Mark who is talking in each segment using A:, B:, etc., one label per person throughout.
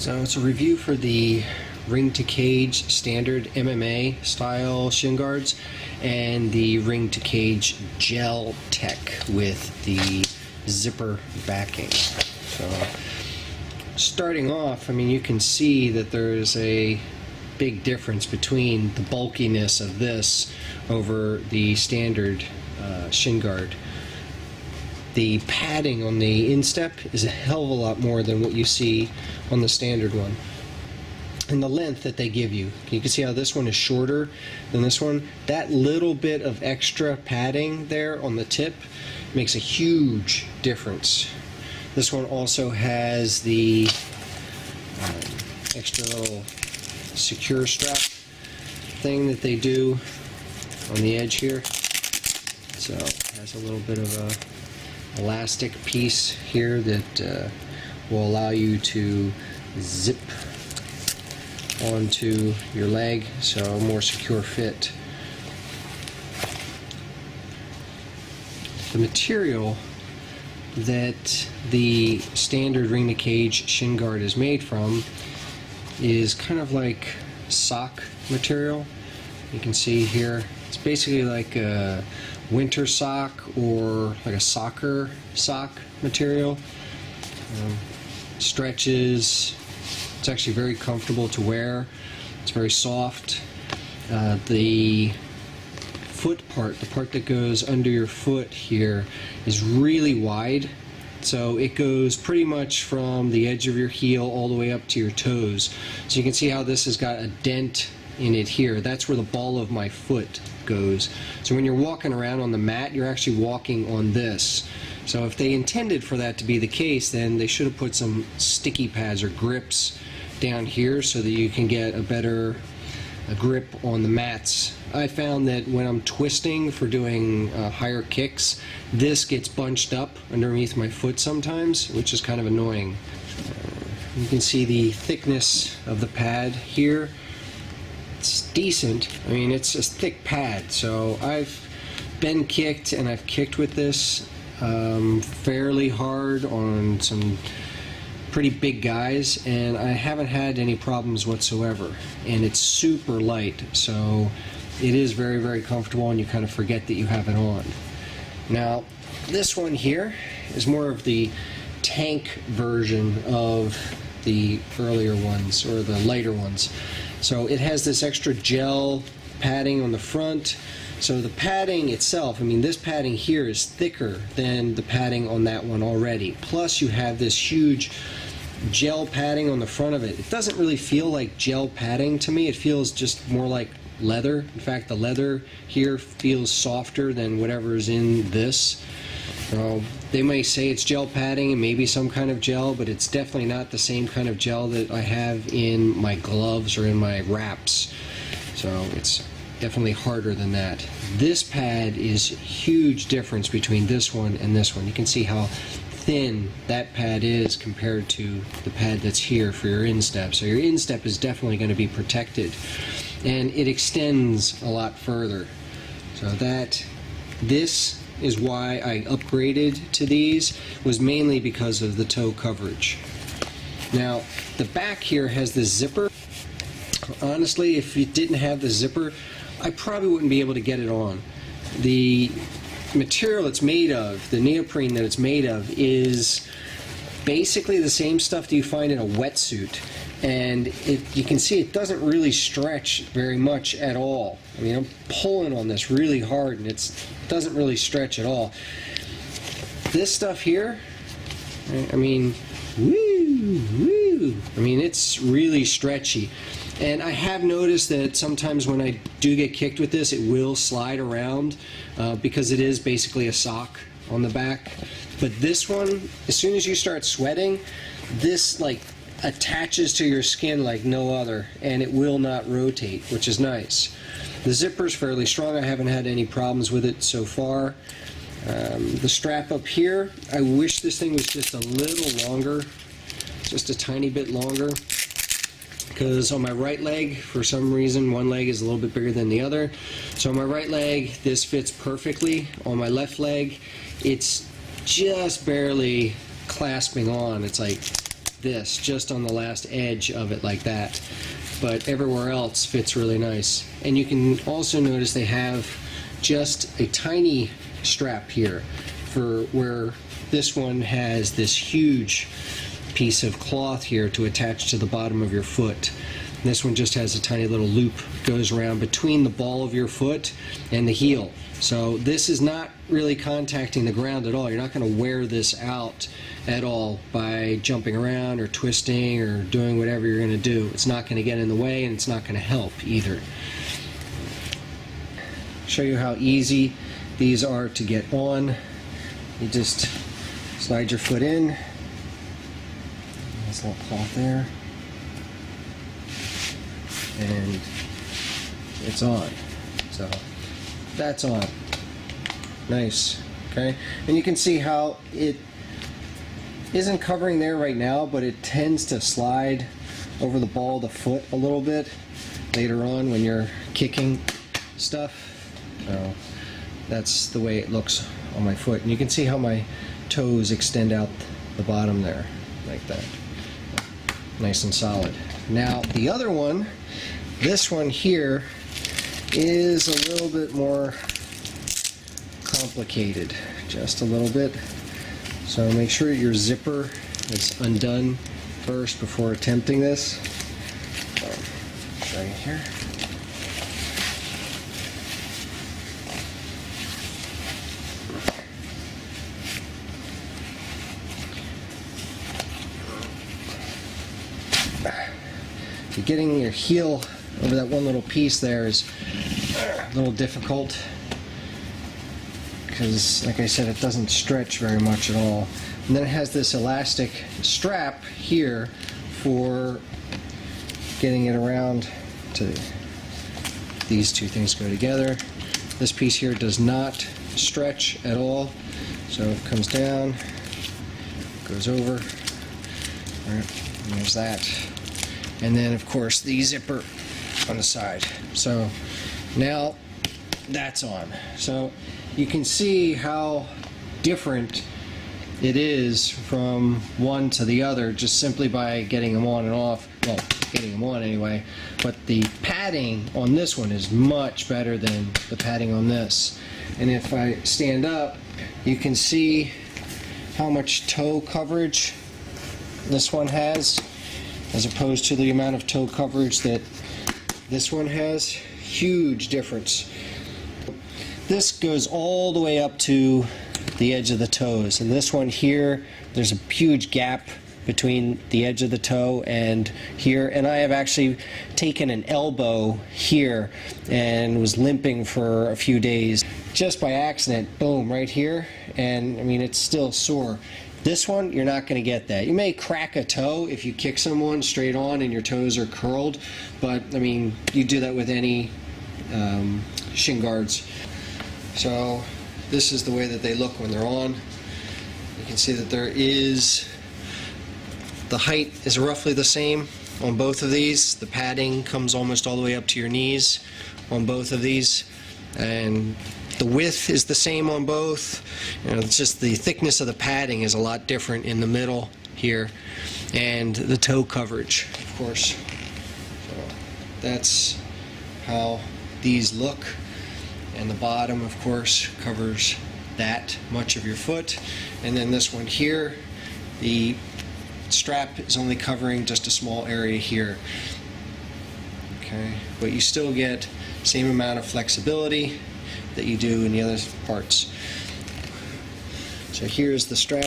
A: So it's a review for the Ring to Cage standard MMA style shin guards and the Ring to Cage GelTech with the zipper backing. So starting off, I mean, you can see that there's a big difference between the bulkiness of this over the standard shin guard. The padding on the instep is a hell of a lot more than what you see on the standard one. And the length that they give you. You can see how this one is shorter than this one. That little bit of extra padding there on the tip makes a huge difference. This one also has the extra little secure strap thing that they do on the edge here. So it has a little bit of a elastic piece here that will allow you to zip onto your leg, so a more secure fit. The material that the standard Ring to Cage shin guard is made from is kind of like sock material. You can see here it's basically like a winter sock or like a soccer sock material. Stretches. It's actually very comfortable to wear. It's very soft. The foot part, the part that goes under your foot here, is really wide. So it goes pretty much from the edge of your heel all the way up to your toes. So you can see how this has got a dent in it here. That's where the ball of my foot goes. So when you're walking around on the mat, you're actually walking on this. So if they intended for that to be the case, then they should have put some sticky pads or grips down here so that you can get a better grip on the mats. I found that when I'm twisting for doing higher kicks, this gets bunched up underneath my foot sometimes, which is kind of annoying. You can see the thickness of the pad here. It's decent. I mean, it's a thick pad, so I've been kicked and I've kicked with this fairly hard on some pretty big guys, and I haven't had any problems whatsoever. And it's super light, so it is very, very comfortable, and you kind of forget that you have it on. Now, this one here is more of the tank version of the earlier ones, or the lighter ones. So it has this extra gel padding on the front. So the padding itself, I mean, this padding here is thicker than the padding on that one already. Plus you have this huge gel padding on the front of it. It doesn't really feel like gel padding to me. It feels just more like leather. In fact, the leather here feels softer than whatever is in this. They may say it's gel padding and maybe some kind of gel, but it's definitely not the same kind of gel that I have in my gloves or in my wraps. So it's definitely harder than that. This pad is a huge difference between this one and this one. You can see how thin that pad is compared to the pad that's here for your instep. So your instep is definitely going to be protected, and it extends a lot further. So this is why I upgraded to these, was mainly because of the toe coverage. Now the back here has the zipper. Honestly, if you didn't have the zipper, I probably wouldn't be able to get it on. The material it's made of, the neoprene that it's made of, is basically the same stuff that you find in a wetsuit, and you can see it doesn't really stretch very much at all. I mean, I'm pulling on this really hard and it doesn't really stretch at all. This stuff here, I mean, woo, I mean, it's really stretchy. And I have noticed that sometimes when I do get kicked with this, it will slide around because it is basically a sock on the back. But this one, as soon as you start sweating, this like attaches to your skin like no other, and it will not rotate, which is nice. The zipper's fairly strong. I haven't had any problems with it so far. The strap up here, I wish this thing was just a little longer, just a tiny bit longer. Because on my right leg, for some reason, one leg is a little bit bigger than the other. So on my right leg, this fits perfectly. On my left leg, it's just barely clasping on. It's like this, just on the last edge of it like that. But everywhere else fits really nice. And you can also notice they have just a tiny strap here for where this one has this huge piece of cloth here to attach to the bottom of your foot. And this one just has a tiny little loop, goes around between the ball of your foot and the heel. So this is not really contacting the ground at all. You're not going to wear this out at all by jumping around or twisting or doing whatever you're going to do. It's not going to get in the way, and it's not going to help either. Show you how easy these are to get on. You just slide your foot in. This little cloth there. And it's on. So that's on. Nice. Okay, and you can see how it isn't covering there right now, but it tends to slide over the ball of the foot a little bit later on when you're kicking stuff. So that's the way it looks on my foot, and you can see how my toes extend out the bottom there like that. Nice and solid. Now the other one, this one here, is a little bit more complicated, just a little bit. So make sure your zipper is undone first before attempting this. Show you here. Getting your heel over that one little piece there is a little difficult because, like I said, it doesn't stretch very much at all. And then it has this elastic strap here for getting it around to these two things go together. This piece here does not stretch at all, so it comes down, goes over. All right, and there's that. And then, of course, the zipper on the side. So now that's on. So you can see how different it is from one to the other just simply by getting them on and off. Well, getting them on anyway. But the padding on this one is much better than the padding on this. And if I stand up, you can see how much toe coverage this one has, as opposed to the amount of toe coverage that this one has. Huge difference. This goes all the way up to the edge of the toes, and this one here, there's a huge gap between the edge of the toe and here, and I have actually taken an elbow here and was limping for a few days just by accident. Boom, right here, and I mean, it's still sore. This one, you're not going to get that. You may crack a toe if you kick someone straight on and your toes are curled, but I mean, you do that with any shin guards. So this is the way that they look when they're on. You can see that the height is roughly the same on both of these. The padding comes almost all the way up to your knees on both of these, and the width is the same on both. You know, it's just the thickness of the padding is a lot different in the middle here, and the toe coverage, of course. So that's how these look, and the bottom, of course, covers that much of your foot, and then this one here, the strap is only covering just a small area here. Okay, but you still get same amount of flexibility that you do in the other parts. So here's the strap.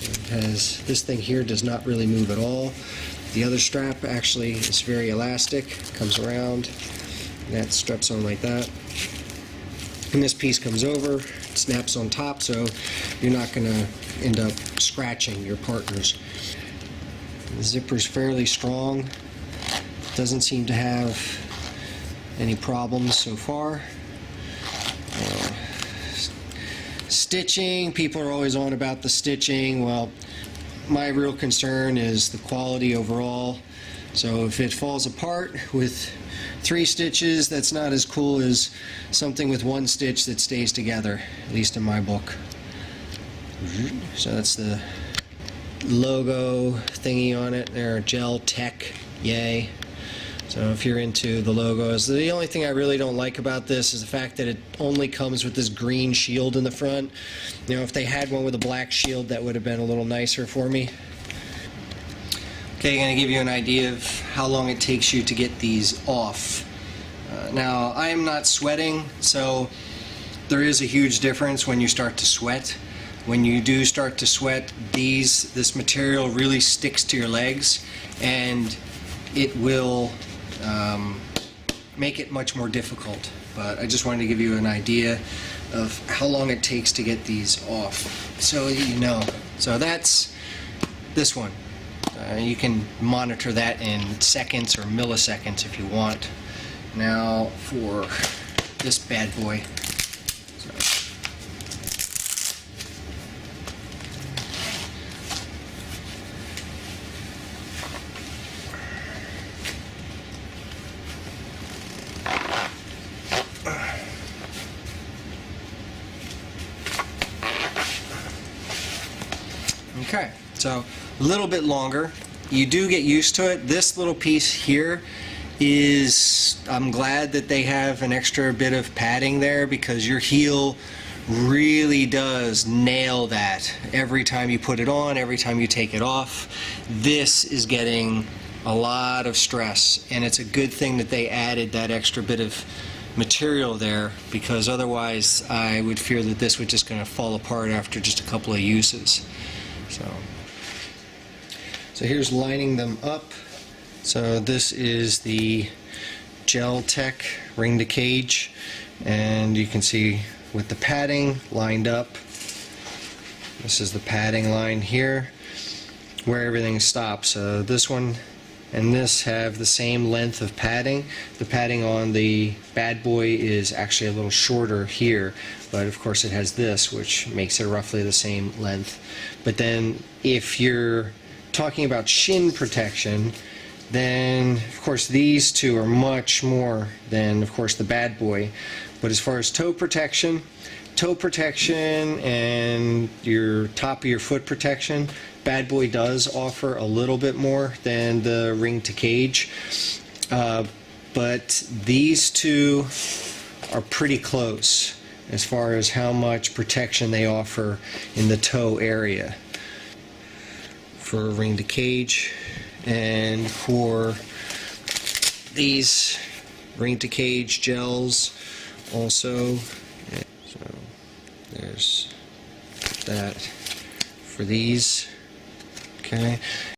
A: It has, this thing here does not really move at all. The other strap actually is very elastic, comes around, and that straps on like that. And this piece comes over, it snaps on top, so you're not going to end up scratching your partners. The zipper's fairly strong, doesn't seem to have any problems so far. Stitching, people are always on about the stitching. Well, my real concern is the quality overall. So if it falls apart with 3 stitches, that's not as cool as something with 1 stitch that stays together, at least in my book. So that's the logo thingy on it there, GelTech, yay. So if you're into the logos, the only thing I really don't like about this is the fact that it only comes with this green shield in the front. You know, if they had one with a black shield, that would have been a little nicer for me. Okay, I'm going to give you an idea of how long it takes you to get these off. Now, I am not sweating, so there is a huge difference when you start to sweat. When you do start to sweat, this material really sticks to your legs, and it will make it much more difficult. But I just wanted to give you an idea of how long it takes to get these off, so you know. So that's this one. You can monitor that in seconds or milliseconds if you want. Now for this bad boy. Okay, so a little bit longer. You do get used to it. This little piece here is, I'm glad that they have an extra bit of padding there, because your heel really does nail that every time you put it on, every time you take it off. This is getting a lot of stress, and it's a good thing that they added that extra bit of material there, because otherwise I would fear that this would just going to fall apart after just a couple of uses. So here's lining them up. So this is the GelTech ring to cage, and you can see with the padding lined up. This is the padding line here where everything stops. So this one and this have the same length of padding. The padding on the bad boy is actually a little shorter here, but of course it has this, which makes it roughly the same length. But then if you're talking about shin protection, then of course these two are much more than, of course, the bad boy. But as far as toe protection and your top of your foot protection, bad boy does offer a little bit more than the ring to cage, but these two are pretty close as far as how much protection they offer in the toe area for ring to cage. And for these ring to cage gels also, so there's that for these. Okay.